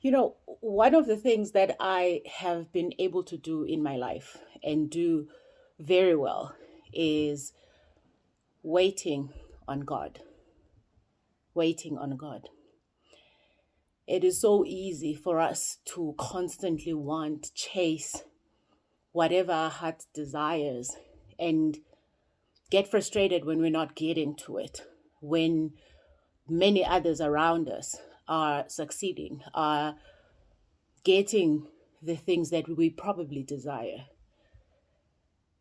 One of the things that I have been able to do in my life and do very well is waiting on God. Waiting on God. It is so easy for us to constantly want, chase whatever our heart desires and get frustrated when we're not getting to it, when many others around us are succeeding, are getting the things that we probably desire.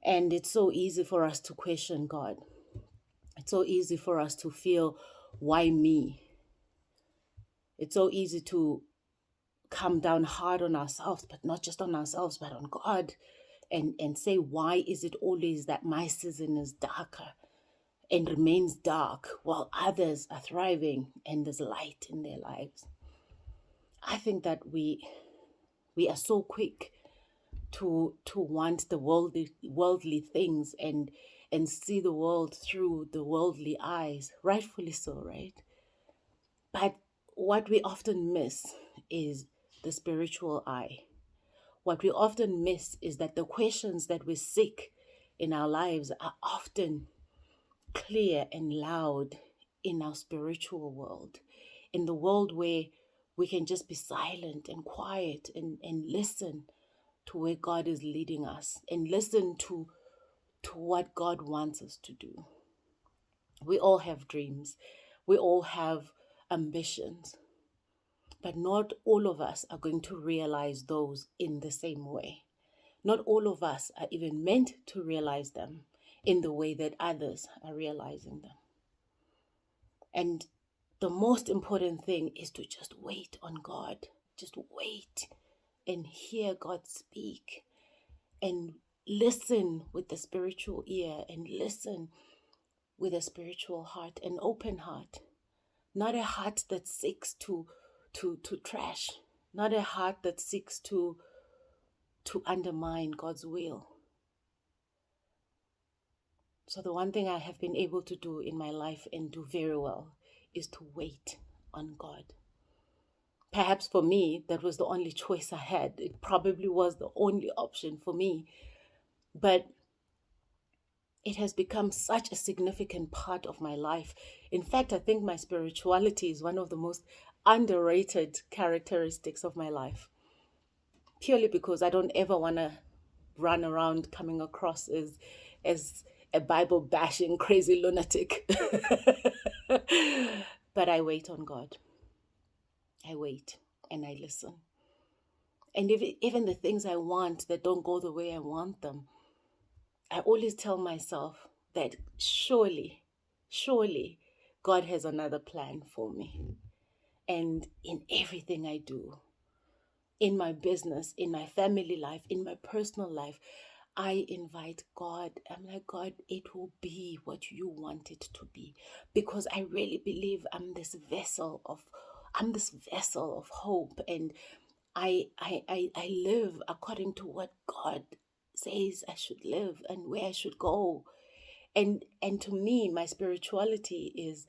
And it's so easy for us to question God. It's so easy for us to feel, why me? It's so easy to come down hard on ourselves, but not just on ourselves, but on God. And say, why is it always that my season is darker and remains dark while others are thriving and there's light in their lives? I think that we are so quick to want the worldly things and see the world through the worldly eyes, rightfully so, right? But what we often miss is the spiritual eye. What we often miss is that the questions that we seek in our lives are often clear and loud in our spiritual world, in the world where we can just be silent and quiet and listen to where God is leading us and listen to what God wants us to do. We all have dreams. We all have ambitions. But not all of us are going to realize those in the same way. Not all of us are even meant to realize them in the way that others are realizing them. And the most important thing is to just wait on God. Just wait and hear God speak and listen with the spiritual ear and listen with a spiritual heart, an open heart, not a heart that seeks to trash, not a heart that seeks to undermine God's will. So the one thing I have been able to do in my life and do very well is to wait on God. Perhaps for me, that was the only choice I had. It probably was the only option for me. But it has become such a significant part of my life. In fact, I think my spirituality is one of the most underrated characteristics of my life, purely because I don't ever want to run around coming across as a Bible bashing crazy lunatic. But I wait on God. I wait and I listen. And even the things I want that don't go the way I want them, I always tell myself that surely God has another plan for me. And in everything I do, in my business, in my family life, in my personal life, I invite God. I'm like, God, it will be what you want it to be. Because I really believe I'm this vessel of hope. And I live according to what God says I should live and where I should go. And to me, my spirituality is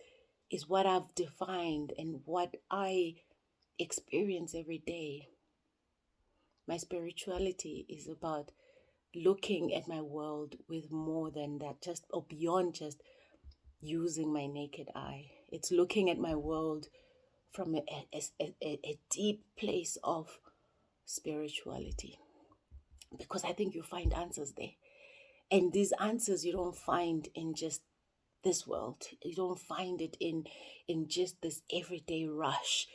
what I've defined and what I experience every day. My spirituality is about looking at my world with more than that, just or beyond just using my naked eye. It's looking at my world from a deep place of spirituality, because I think you find answers there. And these answers you don't find in just this world. You don't find it in just this everyday rush.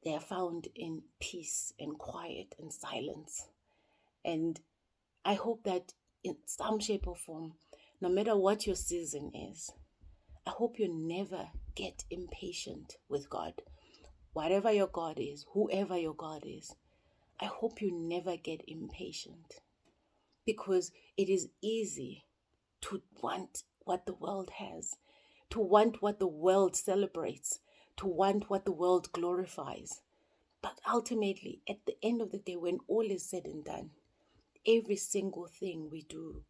They are found in peace and quiet and silence. And I hope that in some shape or form, no matter what your season is, I hope you never get impatient with God. Whatever your God is, whoever your God is, I hope you never get impatient, because it is easy to want what the world has, to want what the world celebrates, to want what the world glorifies. But ultimately, at the end of the day, when all is said and done, every single thing we do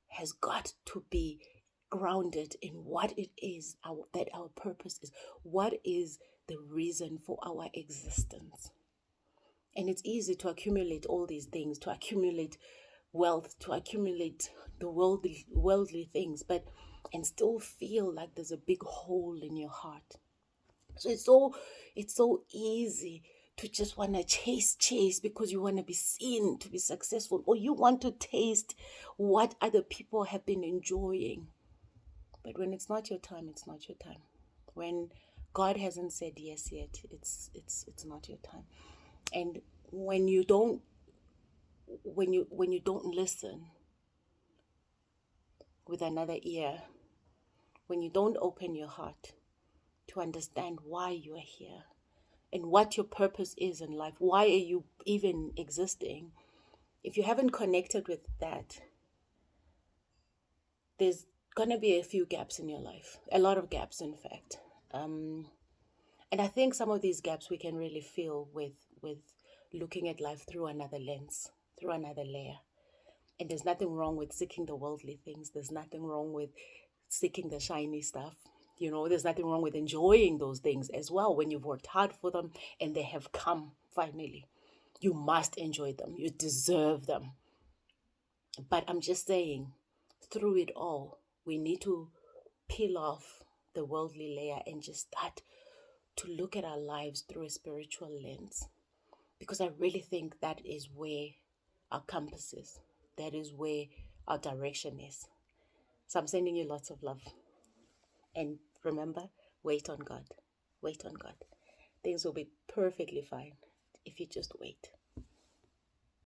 has got to be grounded in what it is that our purpose is. What is the reason for our existence. And it's easy to accumulate all these things, to accumulate wealth, to accumulate the worldly things, and still feel like there's a big hole in your heart. So it's so easy to just want to chase because you want to be seen to be successful, or you want to taste what other people have been enjoying. But when it's not your time, it's not your time. When God hasn't said yes yet, it's not your time. And when you don't listen with another ear, when you don't open your heart to understand why you are here and what your purpose is in life, why are you even existing, if you haven't connected with that, there's gonna be a few gaps in your life, a lot of gaps, in fact. And I think some of these gaps we can really fill with looking at life through another lens, through another layer. And there's nothing wrong with seeking the worldly things. There's nothing wrong with seeking the shiny stuff. There's nothing wrong with enjoying those things as well when you've worked hard for them and they have come finally. You must enjoy them. You deserve them. But I'm just saying, through it all, we need to peel off the worldly layer and just start to look at our lives through a spiritual lens. Because I really think that is where our compass is. That is where our direction is. So I'm sending you lots of love. And remember, wait on God. Wait on God. Things will be perfectly fine if you just wait.